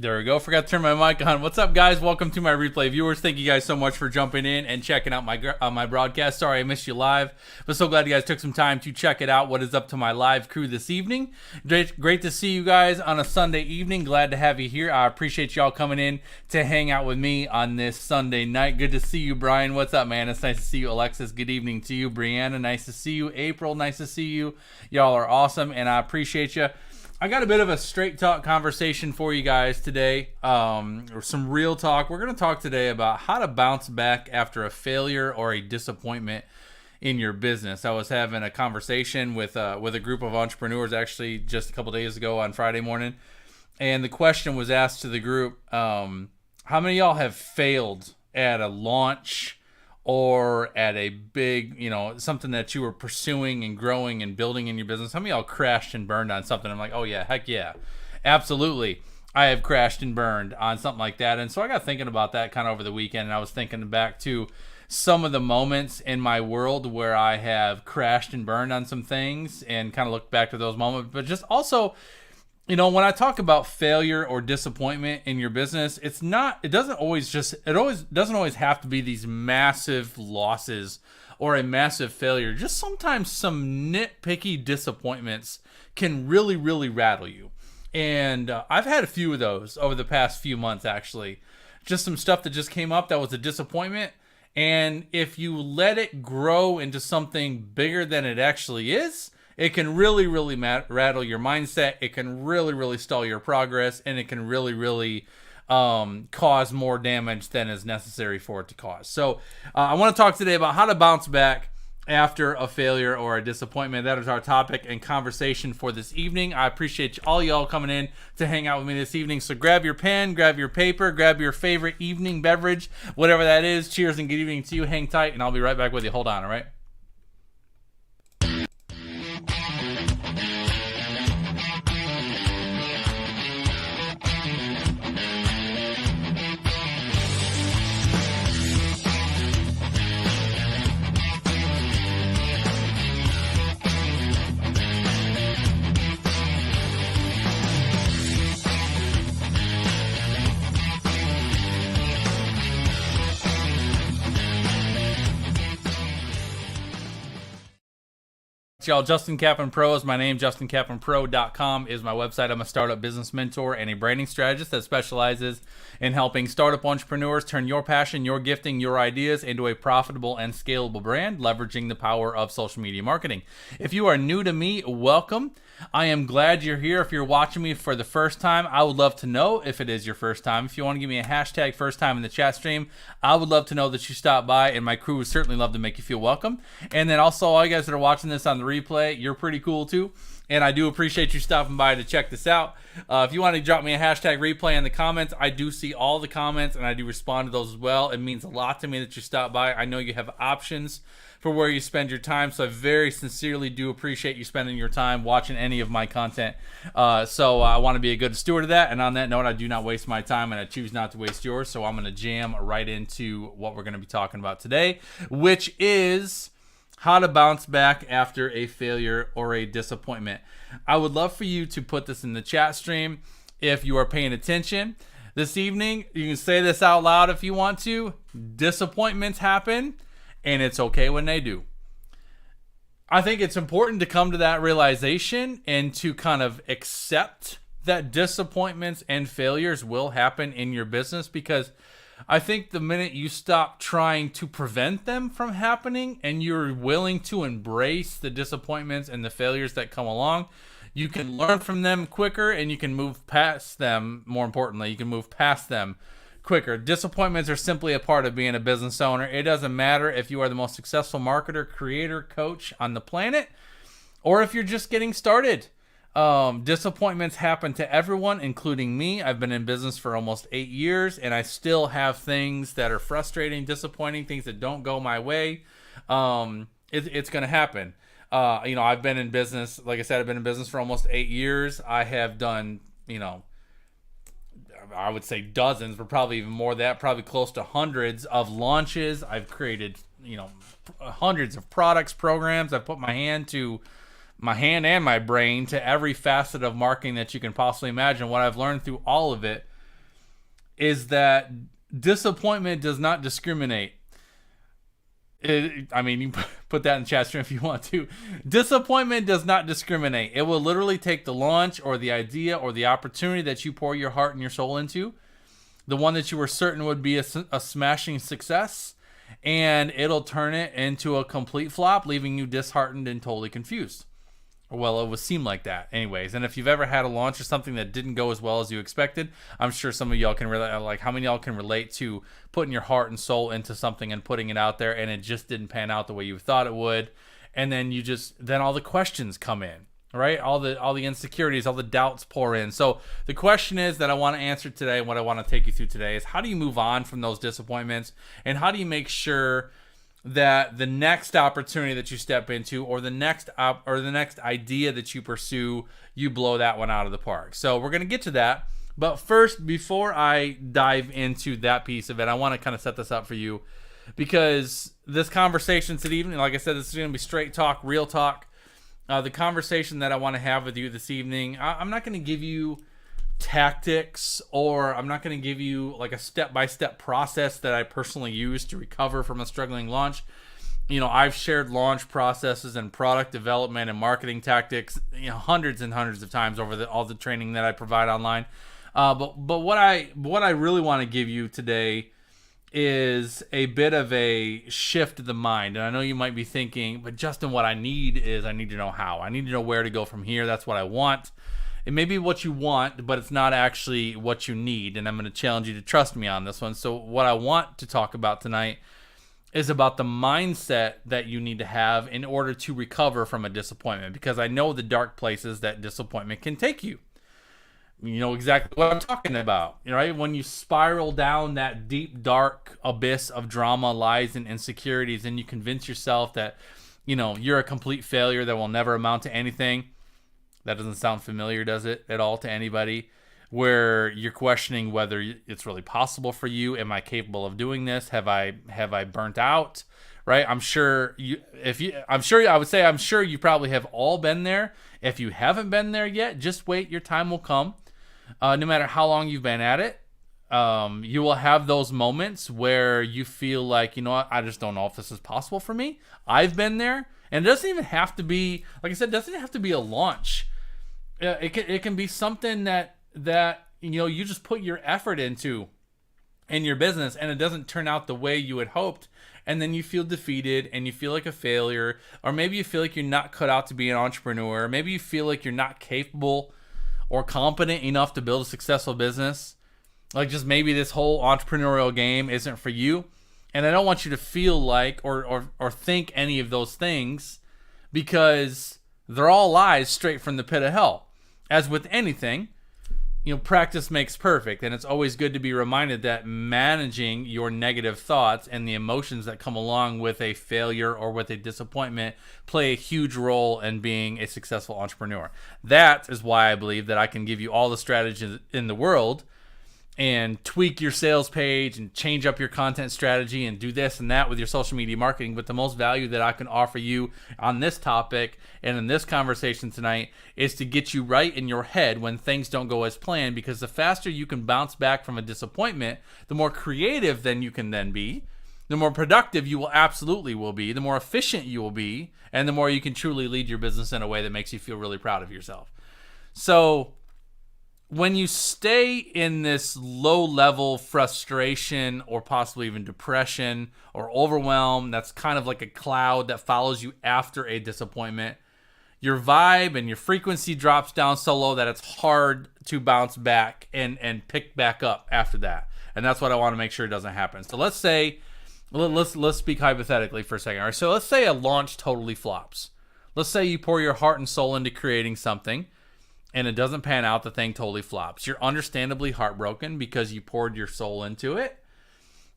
There we go. Forgot to turn my mic on. What's up, guys? Welcome to my replay viewers. Thank you guys so much for jumping in and checking out my broadcast. Sorry I missed you live, but so glad you guys took some time to check it out. What is up to my live crew this evening? Great to see you guys on a Sunday evening. Glad to have you here. I appreciate y'all coming in to hang out with me on this Sunday night. Good to see you, Brian. What's up, man? It's nice to see you, Alexis. Good evening to you, Brianna. Nice to see you, April. Nice to see you. Y'all are awesome, and I appreciate you. I got a bit of a straight talk conversation for you guys today, or some real talk. We're going to talk today about how to bounce back after a failure or a disappointment in your business. I was having a conversation with a group of entrepreneurs actually just a couple days ago on Friday morning, and the question was asked to the group, how many of y'all have failed at a launch or at a big, something that you were pursuing and growing and building in your business? How many of y'all crashed and burned on something? I'm like, oh yeah, heck yeah. Absolutely. I have crashed and burned on something like that. And so I got thinking about that kind of over the weekend, and I was thinking back to some of the moments in my world where I have crashed and burned on some things and kind of looked back to those moments, but just also, when I talk about failure or disappointment in your business, it doesn't always have to be these massive losses or a massive failure. Just sometimes some nitpicky disappointments can really, really rattle you. And I've had a few of those over the past few months, actually. Just some stuff that just came up that was a disappointment. And if you let it grow into something bigger than it actually is, it can really, really rattle your mindset. It can really, really stall your progress, and it can really, really cause more damage than is necessary for it to cause. So I want to talk today about how to bounce back after a failure or a disappointment. That is our topic and conversation for this evening. I appreciate all y'all coming in to hang out with me this evening. So grab your pen, grab your paper, grab your favorite evening beverage, whatever that is. Cheers and good evening to you. Hang tight, and I'll be right back with you. Hold on, all right? Y'all, Justin Kaplan Pro is my name. JustinKaplanPro.com is my website. I'm a startup business mentor and a branding strategist that specializes in helping startup entrepreneurs turn your passion, your gifting, your ideas into a profitable and scalable brand, leveraging the power of social media marketing. If you are new to me, welcome. I am glad you're here. If you're watching me for the first time, I would love to know if it is your first time. If you want to give me a hashtag first time in the chat stream, I would love to know that you stopped by, and my crew would certainly love to make you feel welcome. And then also, all you guys that are watching this on the replay, you're pretty cool too. And I do appreciate you stopping by to check this out. If you want to drop me a hashtag replay in the comments, I do see all the comments and I do respond to those as well. It means a lot to me that you stopped by. I know you have options for where you spend your time, so I very sincerely do appreciate you spending your time watching any of my content. So I want to be a good steward of that. And on that note, I do not waste my time, and I choose not to waste yours. So I'm going to jam right into what we're going to be talking about today, which is how to bounce back after a failure or a disappointment. I would love for you to put this in the chat stream if you are paying attention. This evening, you can say this out loud if you want to. Disappointments happen, and it's okay when they do. I think it's important to come to that realization and to kind of accept that disappointments and failures will happen in your business, because I think the minute you stop trying to prevent them from happening and you're willing to embrace the disappointments and the failures that come along, you can learn from them quicker and you can move past them. More importantly, you can move past them quicker. Disappointments are simply a part of being a business owner. It doesn't matter if you are the most successful marketer, creator, coach on the planet, or if you're just getting started. Disappointments happen to everyone, including me. I've been in business for almost 8 years, and I still have things that are frustrating, disappointing, things that don't go my way. It's going to happen. I've been in business, like I said, I've been in business for almost 8 years. I have done, I would say dozens, but probably even more than that, probably close to hundreds of launches. I've created, hundreds of products, programs. I've put my hand and my brain to every facet of marketing that you can possibly imagine. What I've learned through all of it is that disappointment does not discriminate. I mean, you can put that in the chat stream if you want to. Disappointment does not discriminate. It will literally take the launch or the idea or the opportunity that you pour your heart and your soul into, the one that you were certain would be a smashing success, and it'll turn it into a complete flop, leaving you disheartened and totally confused. Well, it would seem like that anyways. And if you've ever had a launch or something that didn't go as well as you expected, I'm sure some of y'all can relate. Like, how many of y'all can relate to putting your heart and soul into something and putting it out there, and it just didn't pan out the way you thought it would? And then then all the questions come in, right? All the insecurities, all the doubts pour in. So the question is that I want to answer today, and what I want to take you through today, is how do you move on from those disappointments, and how do you make sure that the next opportunity that you step into, or the next idea that you pursue, you blow that one out of the park. So we're going to get to that. But first, before I dive into that piece of it, I want to kind of set this up for you, because this conversation today evening, like I said, this is going to be straight talk, real talk. The conversation that I want to have with you this evening, I'm not going to give you tactics, or I'm not going to give you like a step-by-step process that I personally use to recover from a struggling launch. I've shared launch processes and product development and marketing tactics, hundreds and hundreds of times over all the training that I provide online. But what I really want to give you today is a bit of a shift of the mind. And I know you might be thinking, but Justin, what I need to know how. I need to know where to go from here. That's what I want. It may be what you want, but it's not actually what you need. And I'm going to challenge you to trust me on this one. So what I want to talk about tonight is about the mindset that you need to have in order to recover from a disappointment, because I know the dark places that disappointment can take you. You know exactly what I'm talking about, right? When you spiral down that deep, dark abyss of drama, lies, and insecurities, and you convince yourself that, you're a complete failure that will never amount to anything. That doesn't sound familiar, does it, at all to anybody? Where you're questioning whether it's really possible for you. Am I capable of doing this? Have I burnt out? Right? I'm sure you probably have all been there. If you haven't been there yet, just wait. Your time will come. No matter how long you've been at it, you will have those moments where you feel like, what, I just don't know if this is possible for me. I've been there. And it doesn't even have to be, like I said, it doesn't have to be a launch. It can be something that you just put your effort into in your business, and it doesn't turn out the way you had hoped, and then you feel defeated and you feel like a failure, or maybe you feel like you're not cut out to be an entrepreneur. Maybe you feel like you're not capable or competent enough to build a successful business. Like, just maybe this whole entrepreneurial game isn't for you. And I don't want you to feel like or think any of those things, because they're all lies straight from the pit of hell. As with anything, practice makes perfect. And it's always good to be reminded that managing your negative thoughts and the emotions that come along with a failure or with a disappointment play a huge role in being a successful entrepreneur. That is why I believe that I can give you all the strategies in the world and tweak your sales page and change up your content strategy and do this and that with your social media marketing. But the most value that I can offer you on this topic and in this conversation tonight is to get you right in your head when things don't go as planned, because the faster you can bounce back from a disappointment, the more creative then you can then be, the more productive you will be, the more efficient you will be, and the more you can truly lead your business in a way that makes you feel really proud of yourself. So when you stay in this low-level frustration or possibly even depression or overwhelm, that's kind of like a cloud that follows you after a disappointment, your vibe and your frequency drops down so low that it's hard to bounce back and pick back up after that. And that's what I want to make sure doesn't happen. So let's speak hypothetically for a second. All right, so let's say a launch totally flops. Let's say you pour your heart and soul into creating something, and it doesn't pan out, the thing totally flops. You're understandably heartbroken because you poured your soul into it.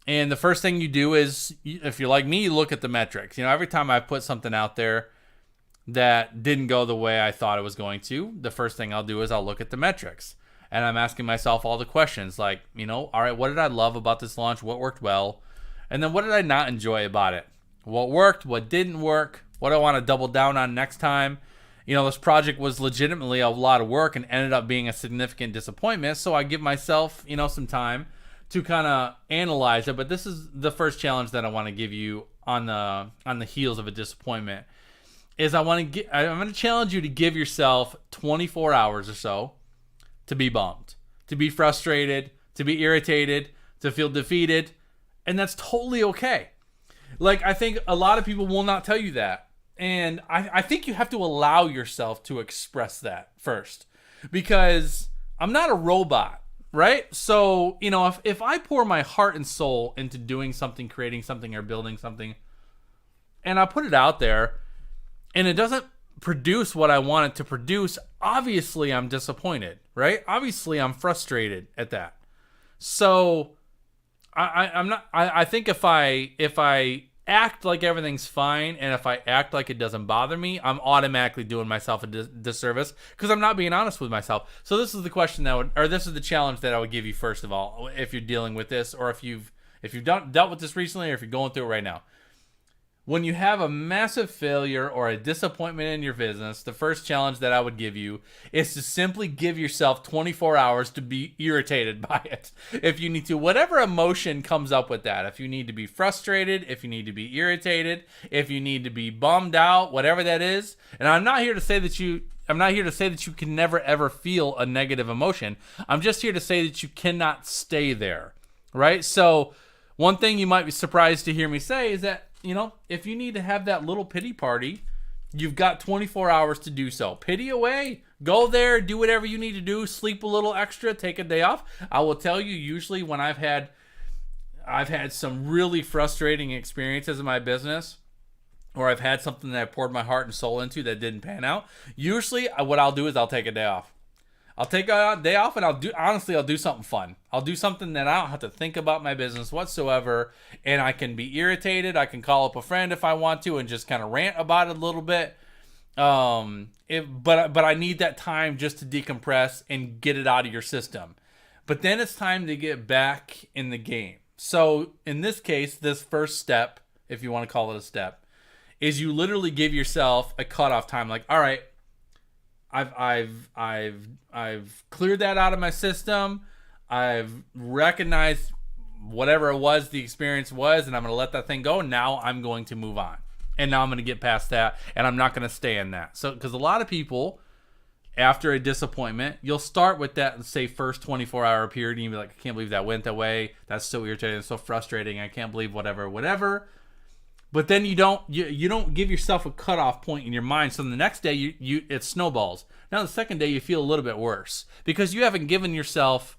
And the first thing you do is, if you're like me, you look at the metrics. Every time I put something out there that didn't go the way I thought it was going to, the first thing I'll do is I'll look at the metrics. And I'm asking myself all the questions like, all right, what did I love about this launch? What worked well? And then what did I not enjoy about it? What worked? What didn't work? What do I want to double down on next time? This project was legitimately a lot of work and ended up being a significant disappointment. So I give myself, some time to kind of analyze it. But this is the first challenge that I want to give you on the heels of a disappointment. Is I'm going to challenge you to give yourself 24 hours or so to be bummed, to be frustrated, to be irritated, to feel defeated, and that's totally okay. Like, I think a lot of people will not tell you that. And I think you have to allow yourself to express that first. Because I'm not a robot, right? So, if I pour my heart and soul into doing something, creating something, or building something, and I put it out there, and it doesn't produce what I want it to produce, obviously I'm disappointed, right? Obviously I'm frustrated at that. So I think if I act like everything's fine, and if I act like it doesn't bother me, I'm automatically doing myself a disservice because I'm not being honest with myself. So this is the question this is the challenge that I would give you first of all, if you're dealing with this, or if you've dealt with this recently, or if you're going through it right now. When you have a massive failure or a disappointment in your business, the first challenge that I would give you is to simply give yourself 24 hours to be irritated by it. If you need to, whatever emotion comes up with that, if you need to be frustrated, if you need to be irritated, if you need to be bummed out, whatever that is. And I'm not here to say that you can never ever feel a negative emotion. I'm just here to say that you cannot stay there, right? So one thing you might be surprised to hear me say is that, if you need to have that little pity party, you've got 24 hours to do so. Pity away. Go there, do whatever you need to do, sleep a little extra, take a day off. I will tell you, usually when I've had some really frustrating experiences in my business, or I've had something that I poured my heart and soul into that didn't pan out, usually what I'll do is I'll take a day off. I'll take a day off, and I'll do something fun. I'll do something that I don't have to think about my business whatsoever, and I can be irritated. I can call up a friend if I want to and just kind of rant about it a little bit. But I need that time just to decompress and get it out of your system. But then it's time to get back in the game. So in this case, this first step, if you want to call it a step, is you literally give yourself a cutoff time. Like, all right, I've cleared that out of my system. I've recognized whatever it was the experience was, and I'm going to let that thing go. Now I'm going to move on. And now I'm going to get past that, and I'm not going to stay in that. So, because a lot of people, after a disappointment, you'll start with that, say, first 24-hour period, and you'll be like, I can't believe that went that way. That's so irritating. It's so frustrating. I can't believe whatever. But then you don't give yourself a cutoff point in your mind. So the next day it snowballs. Now the second day you feel a little bit worse because you haven't given yourself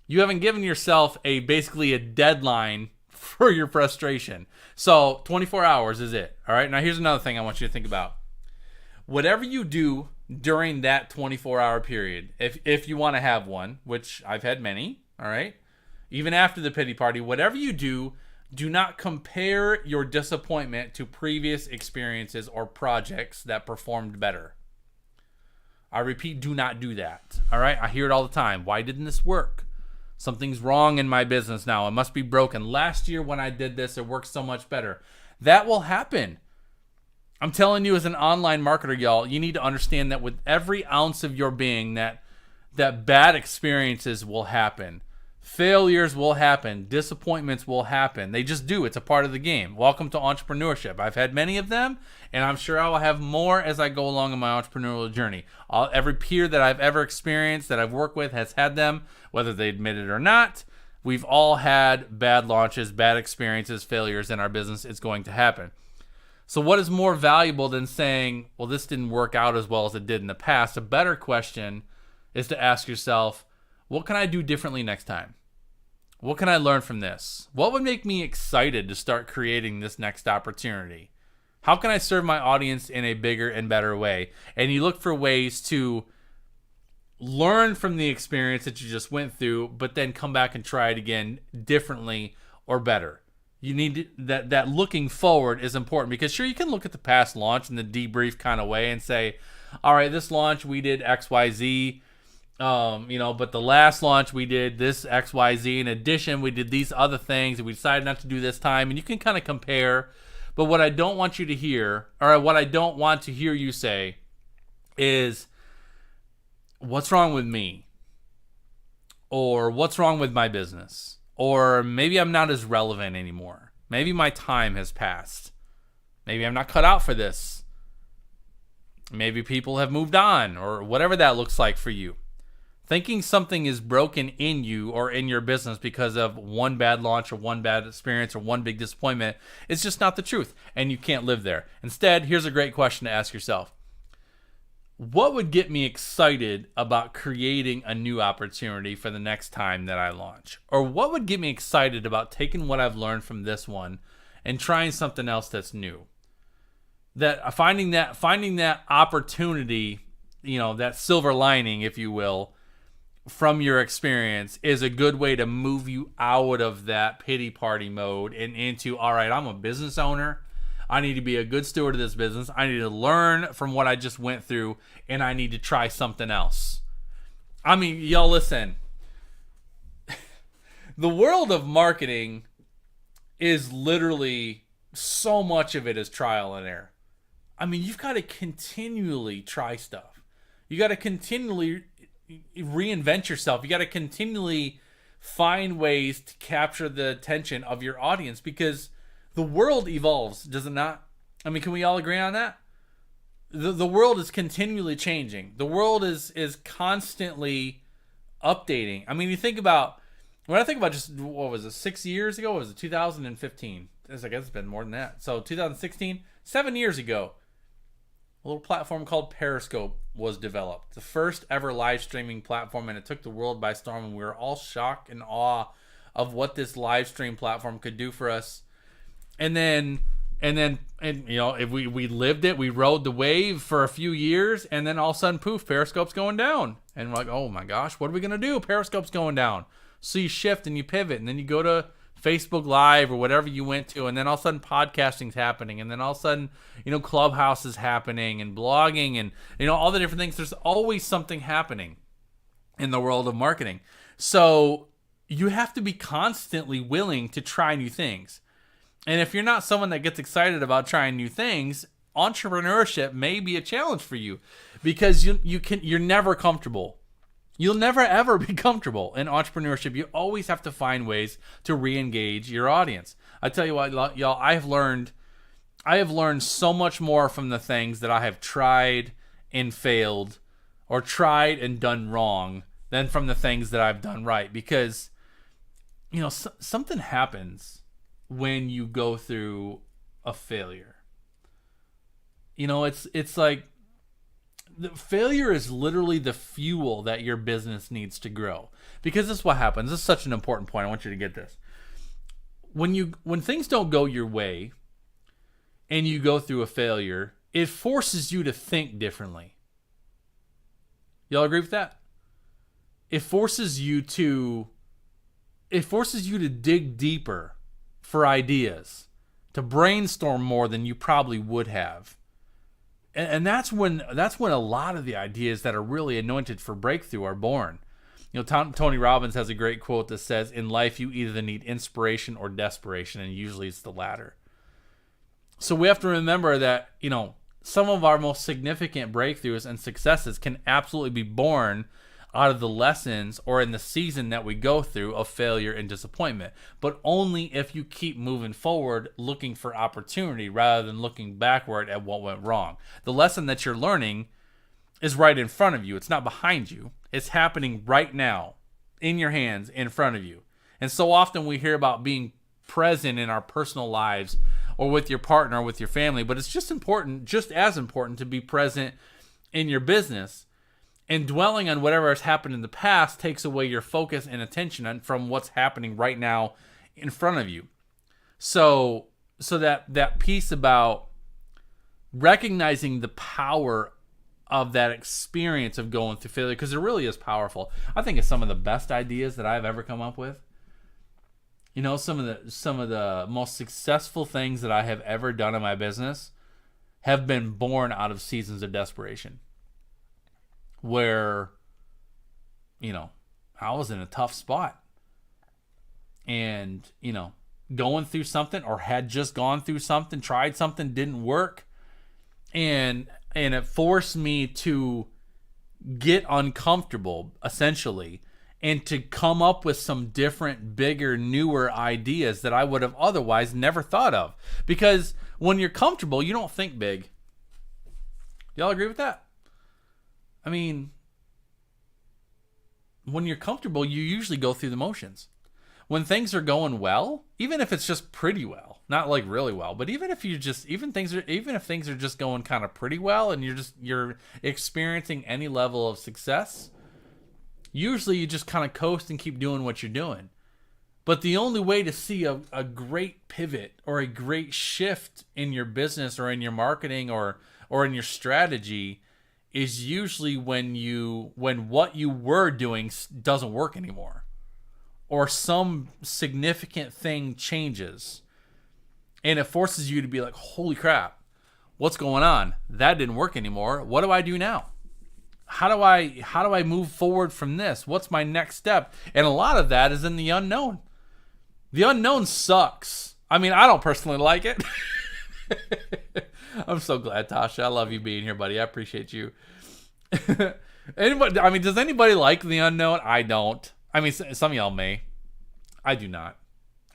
basically a deadline for your frustration. So 24 hours is it. All right. Now here's another thing I want you to think about. Whatever you do during that 24-hour period, if you want to have one, which I've had many, all right, even after the pity party, whatever you do not compare your disappointment to previous experiences or projects that performed better. I repeat, do not do that. All right? I hear it all the time. Why didn't this work? Something's wrong in my business now. It must be broken. Last year when I did this, it worked so much better. That will happen. I'm telling you as an online marketer, y'all, you need to understand that with every ounce of your being that bad experiences will happen. Failures will happen. Disappointments will happen. They just do. It's a part of the game. Welcome to entrepreneurship. I've had many of them, and I'm sure I will have more as I go along in my entrepreneurial journey. Every peer that I've ever experienced, that I've worked with, has had them, whether they admit it or not. We've all had bad launches, bad experiences, failures in our business. It's going to happen. So what is more valuable than saying, well, this didn't work out as well as it did in the past? A better question is to ask yourself, what can I do differently next time? What can I learn from this? What would make me excited to start creating this next opportunity? How can I serve my audience in a bigger and better way? And you look for ways to learn from the experience that you just went through, but then come back and try it again differently or better. You need that looking forward is important because sure, you can look at the past launch in the debrief kind of way and say, all right, this launch we did XYZ. But the last launch we did this XYZ. In addition, we did these other things and we decided not to do this time. And you can kind of compare. But what I don't want you to hear, or what I don't want to hear you say is, what's wrong with me? or what's wrong with my business, or maybe I'm not as relevant anymore. Maybe my time has passed. Maybe I'm not cut out for this. Maybe people have moved on, or whatever that looks like for you. Thinking something is broken in you or in your business because of one bad launch or one bad experience or one big disappointment is just not the truth, and you can't live there. Instead, here's a great question to ask yourself. What would get me excited about creating a new opportunity for the next time that I launch? Or what would get me excited about taking what I've learned from this one and trying something else that's new? That finding that opportunity, that silver lining, if you will, from your experience is a good way to move you out of that pity party mode and into, all right, I'm a business owner. I need to be a good steward of this business. I need to learn from what I just went through, and I need to try something else. I mean, y'all listen. The world of marketing is literally, so much of it is trial and error. I mean, you've got to continually try stuff. You got to continually reinvent yourself. You got to continually find ways to capture the attention of your audience, because the world evolves, does it not? I mean, can we all agree on that? The world is continually changing. The world is constantly updating. I mean, when I think about just, what was it, 6 years ago? What was it, 2015? I guess it's been more than that. So 2016, 7 years ago, a little platform called Periscope was developed. The first ever live streaming platform, and it took the world by storm, and we were all shocked and awe of what this live stream platform could do for us. And then if we lived it, we rode the wave for a few years, and then all of a sudden, poof, Periscope's going down. And we're like, oh my gosh, what are we going to do? Periscope's going down. So you shift and you pivot, and then you go to Facebook Live or whatever you went to, and then all of a sudden podcasting's happening, and then all of a sudden, Clubhouse is happening, and blogging, and all the different things. There's always something happening in the world of marketing. So you have to be constantly willing to try new things. And if you're not someone that gets excited about trying new things, entrepreneurship may be a challenge for you, because you're never comfortable. You'll never ever be comfortable in entrepreneurship. You always have to find ways to re-engage your audience. I tell you what, y'all, I have learned so much more from the things that I have tried and failed, or tried and done wrong, than from the things that I've done right. Because something happens when you go through a failure. It's like, the failure is literally the fuel that your business needs to grow. Because this is what happens. This is such an important point. I want you to get this. When things don't go your way and you go through a failure, it forces you to think differently. Y'all agree with that? It forces you to dig deeper for ideas, to brainstorm more than you probably would have. And that's when a lot of the ideas that are really anointed for breakthrough are born. Tony Robbins has a great quote that says, in life you either need inspiration or desperation, and usually it's the latter. So we have to remember that, some of our most significant breakthroughs and successes can absolutely be born out of the lessons or in the season that we go through of failure and disappointment, but only if you keep moving forward looking for opportunity rather than looking backward at what went wrong. The lesson that you're learning is right in front of you. It's not behind you. It's happening right now in your hands, in front of you. And so often we hear about being present in our personal lives or with your partner or with your family, but it's just as important to be present in your business. And dwelling on whatever has happened in the past takes away your focus and attention from what's happening right now in front of you. So that piece about recognizing the power of that experience of going through failure, because it really is powerful. I think it's some of the best ideas that I've ever come up with. Some of the most successful things that I have ever done in my business have been born out of seasons of desperation, where, I was in a tough spot, and, going through something, or had just gone through something, tried something, didn't work. And it forced me to get uncomfortable, essentially, and to come up with some different, bigger, newer ideas that I would have otherwise never thought of. Because when you're comfortable, you don't think big. Y'all agree with that? I mean, when you're comfortable, you usually go through the motions. When things are going well, even if it's just pretty well, not like really well, but even if things are just going kind of pretty well and you're experiencing any level of success, usually you just kind of coast and keep doing what you're doing. But the only way to see a great pivot or a great shift in your business or in your marketing or in your strategy is usually when what you were doing doesn't work anymore, or some significant thing changes, and it forces you to be like, holy crap, what's going on? That didn't work anymore. What do I do now? How do I move forward from this? What's my next step? And a lot of that is in the unknown. The unknown sucks. I mean, I don't personally like it. I'm so glad, Tasha. I love you being here, buddy. I appreciate you. Does anybody like the unknown? I don't. I mean, some of y'all may. I do not.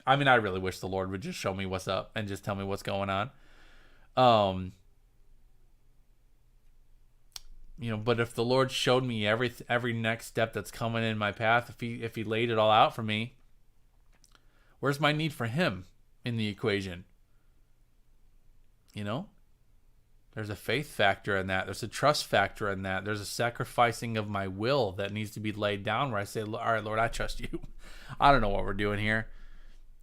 I mean, I really wish the Lord would just show me what's up and just tell me what's going on. But if the Lord showed me every next step that's coming in my path, if he laid it all out for me, where's my need for him in the equation? There's a faith factor in that. There's a trust factor in that. There's a sacrificing of my will that needs to be laid down where I say, all right, Lord, I trust you. I don't know what we're doing here.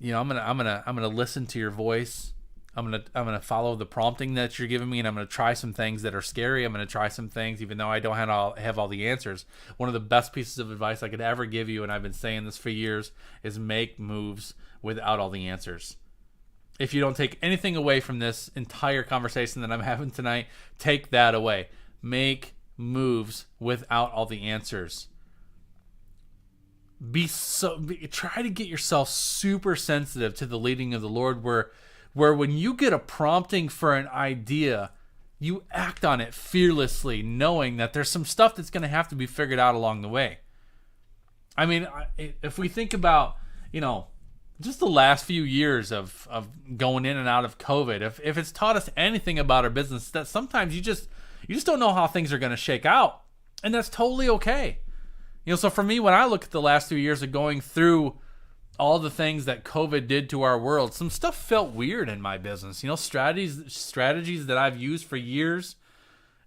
I'm gonna listen to your voice. I'm gonna follow the prompting that you're giving me, and I'm gonna try some things that are scary. I'm gonna try some things even though I don't have all the answers. One of the best pieces of advice I could ever give you, and I've been saying this for years, is make moves without all the answers. If you don't take anything away from this entire conversation that I'm having tonight, take that away. Make moves without all the answers. Try to get yourself super sensitive to the leading of the Lord, where when you get a prompting for an idea, you act on it fearlessly, knowing that there's some stuff that's going to have to be figured out along the way. I mean, if we think about, just the last few years of going in and out of COVID, if it's taught us anything about our business, that sometimes you just don't know how things are going to shake out, and that's totally okay. So for me, when I look at the last 2 years of going through all the things that COVID did to our world, some stuff felt weird in my business. Strategies that I've used for years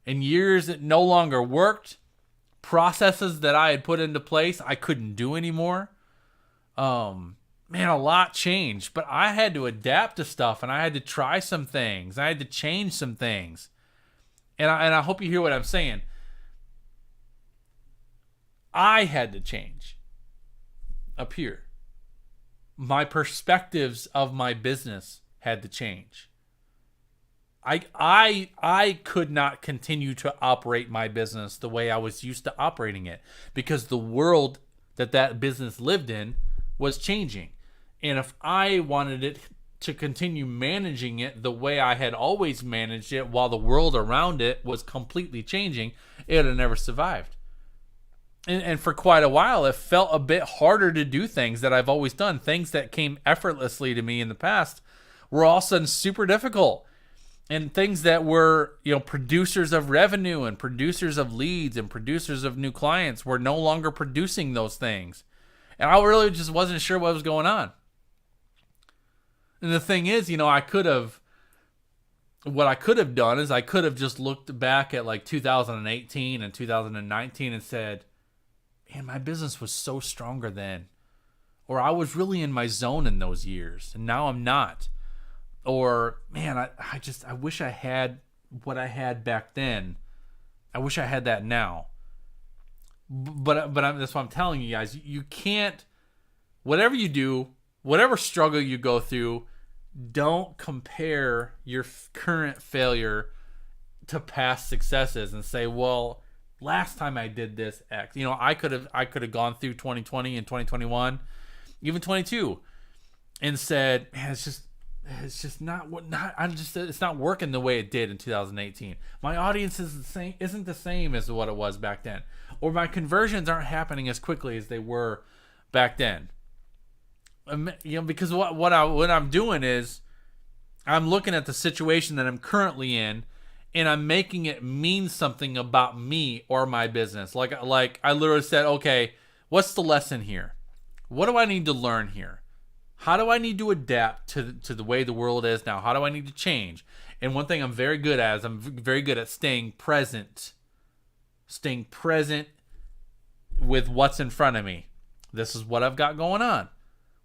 and years that no longer worked, processes that I had put into place I couldn't do anymore. Man, a lot changed, but I had to adapt to stuff, and I had to try some things. I had to change some things. And I hope you hear what I'm saying. I had to change up here. My perspectives of my business had to change. I could not continue to operate my business the way I was used to operating it, because the world that business lived in was changing. And if I wanted it to continue managing it the way I had always managed it while the world around it was completely changing, it would have never survived. And for quite a while, it felt a bit harder to do things that I've always done. Things that came effortlessly to me in the past were all of a sudden super difficult. And things that were, producers of revenue and producers of leads and producers of new clients were no longer producing those things. And I really just wasn't sure what was going on. And the thing is, what I could have done is I could have just looked back at like 2018 and 2019 and said, man, my business was so stronger then. Or I was really in my zone in those years, and now I'm not. Or, man, I wish I had what I had back then. I wish I had that now. But that's what I'm telling you guys. You can't, whatever you do, whatever struggle you go through, don't compare your current failure to past successes and say, well, last time I did this X. I could have gone through 2020 and 2021, even 22, and said, man, it's just it's not working the way it did in 2018. My audience isn't the same as what it was back then, or my conversions aren't happening as quickly as they were back then. Because what I'm doing is I'm looking at the situation that I'm currently in, and I'm making it mean something about me or my business. Like I literally said, okay, what's the lesson here? What do I need to learn here? How do I need to adapt to the way the world is now? How do I need to change? And one thing I'm very good at is I'm very good at staying present with what's in front of me. This is what I've got going on.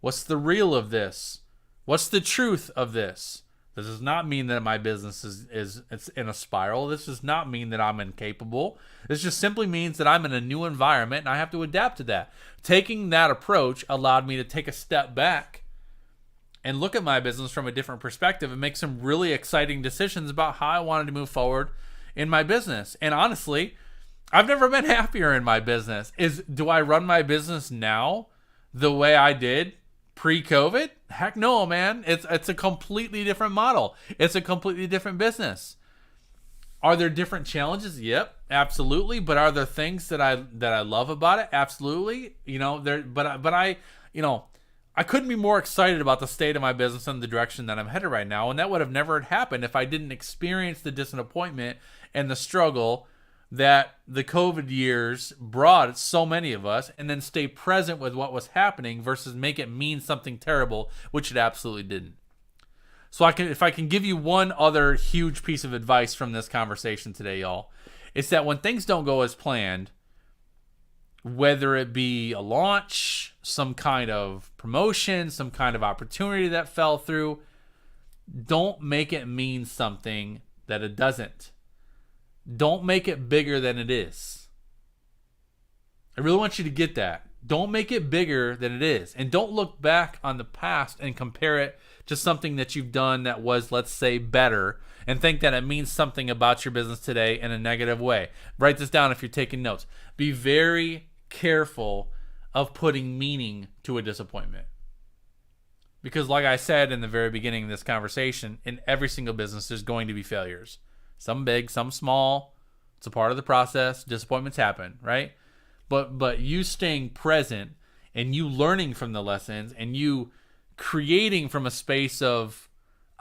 What's the real of this? What's the truth of this? This does not mean that my business is in a spiral. This does not mean that I'm incapable. This just simply means that I'm in a new environment and I have to adapt to that. Taking that approach allowed me to take a step back and look at my business from a different perspective and make some really exciting decisions about how I wanted to move forward in my business. And honestly, I've never been happier in my business. Do I run my business now the way I did pre-COVID? Heck no, man. It's a completely different model. It's a completely different business. Are there different challenges? Yep, absolutely. But are there things that I love about it? Absolutely. I couldn't be more excited about the state of my business and the direction that I'm headed right now. And that would have never happened if I didn't experience the disappointment and the struggle that the COVID years brought so many of us, and then stay present with what was happening versus make it mean something terrible, which it absolutely didn't. So if I can give you one other huge piece of advice from this conversation today, y'all, it's that when things don't go as planned, whether it be a launch, some kind of promotion, some kind of opportunity that fell through, don't make it mean something that it doesn't. Don't make it bigger than it is. I really want you to get that. Don't make it bigger than it is. And don't look back on the past and compare it to something that you've done that was, let's say, better, and think that it means something about your business today in a negative way. Write this down if you're taking notes. Be very careful of putting meaning to a disappointment. Because like I said in the very beginning of this conversation, in every single business there's going to be failures. Some big, some small. It's a part of the process. Disappointments happen, right? But you staying present and you learning from the lessons and you creating from a space of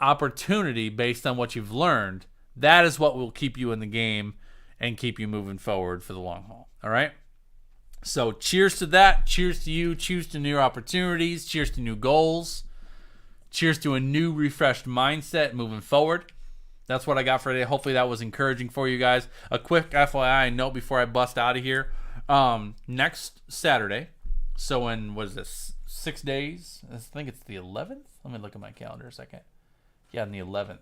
opportunity based on what you've learned, that is what will keep you in the game and keep you moving forward for the long haul. All right? So cheers to that. Cheers to you. Cheers to new opportunities. Cheers to new goals. Cheers to a new refreshed mindset moving forward. That's what I got for today. Hopefully that was encouraging for you guys. A quick FYI note before I bust out of here. Next Saturday, so in, what is this, 6 days? I think it's the 11th. Let me look at my calendar a second. Yeah, on the 11th.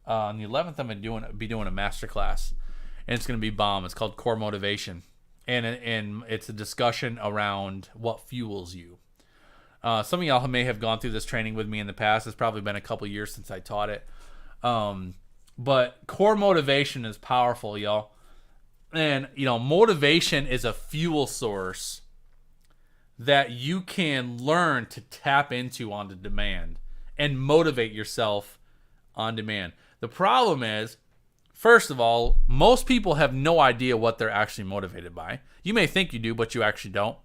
On the 11th, I'm going to be doing a masterclass, and it's going to be bomb. It's called Core Motivation, and it's a discussion around what fuels you. Some of y'all may have gone through this training with me in the past. It's probably been a couple years since I taught it. But core motivation is powerful, y'all. And, motivation is a fuel source that you can learn to tap into on demand and motivate yourself on demand. The problem is, first of all, most people have no idea what they're actually motivated by. You may think you do, but you actually don't.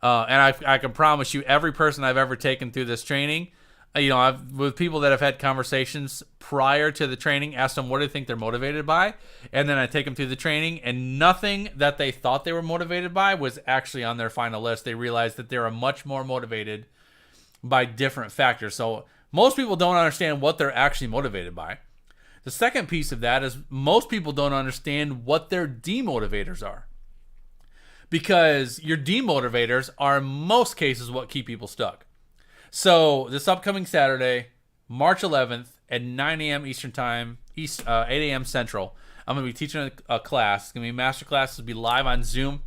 And I can promise you, every person I've ever taken through this training, with people that have had conversations prior to the training, asked them what do they think they're motivated by, and then I take them through the training, and nothing that they thought they were motivated by was actually on their final list. They realized that they're much more motivated by different factors. So most people don't understand what they're actually motivated by. The second piece of that is most people don't understand what their demotivators are. Because your demotivators are in most cases what keep people stuck. So this upcoming Saturday, March 11th at 9 a.m. Eastern Time, 8 a.m. Central, I'm going to be teaching a class. It's going to be a master class. It'll be live on Zoom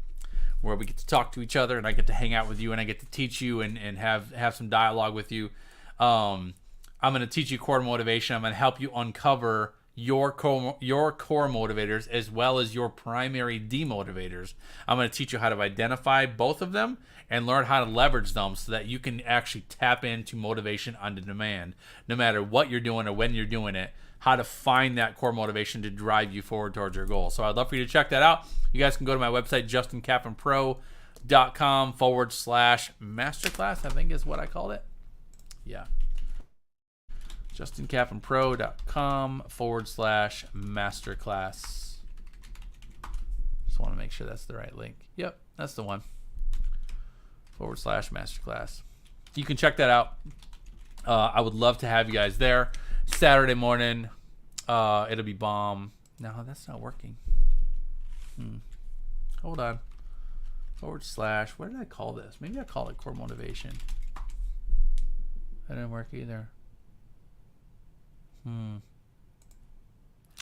where we get to talk to each other and I get to hang out with you and I get to teach you and have some dialogue with you. I'm going to teach you core motivation. I'm going to help you uncover your core motivators as well as your primary demotivators. I'm going to teach you how to identify both of them and learn how to leverage them so that you can actually tap into motivation on demand, no matter what you're doing or when you're doing it, how to find that core motivation to drive you forward towards your goal. So I'd love for you to check that out. You guys can go to my website, JustinCappenPro.com/masterclass, I think is what I called it. Yeah. JustinCappenPro.com/masterclass. Just want to make sure that's the right link. Yep, that's the one. /masterclass. You can check that out. I would love to have you guys there. Saturday morning. It'll be bomb. No, that's not working. Hold on. / what did I call this? Maybe I call it core motivation. That didn't work either. I'll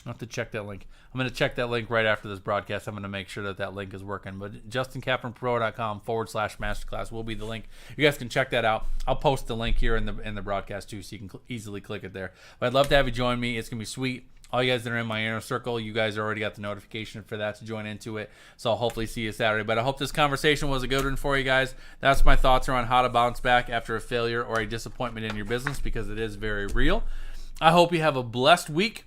have to check that link. I'm going to check that link right after this broadcast. I'm going to make sure that link is working. But JustinCappenPro.com/masterclass will be the link. You guys can check that out. I'll post the link here in the broadcast too, so you can easily click it there. But I'd love to have you join me. It's going to be sweet. All you guys that are in my inner circle, you guys already got the notification for that to join into it. So I'll hopefully see you Saturday. But I hope this conversation was a good one for you guys. That's my thoughts around how to bounce back after a failure or a disappointment in your business, because it is very real. I hope you have a blessed week.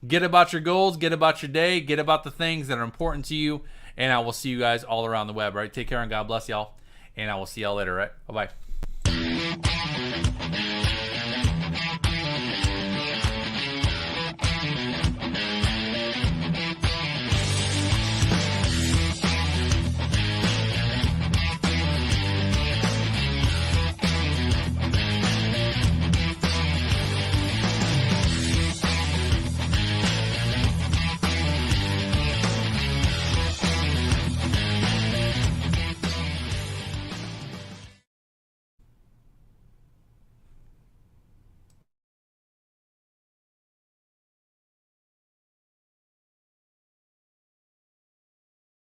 Get about your goals, get about your day, get about the things that are important to you, and I will see you guys all around the web, right? Take care and God bless y'all, and I will see y'all later, right? Bye-bye.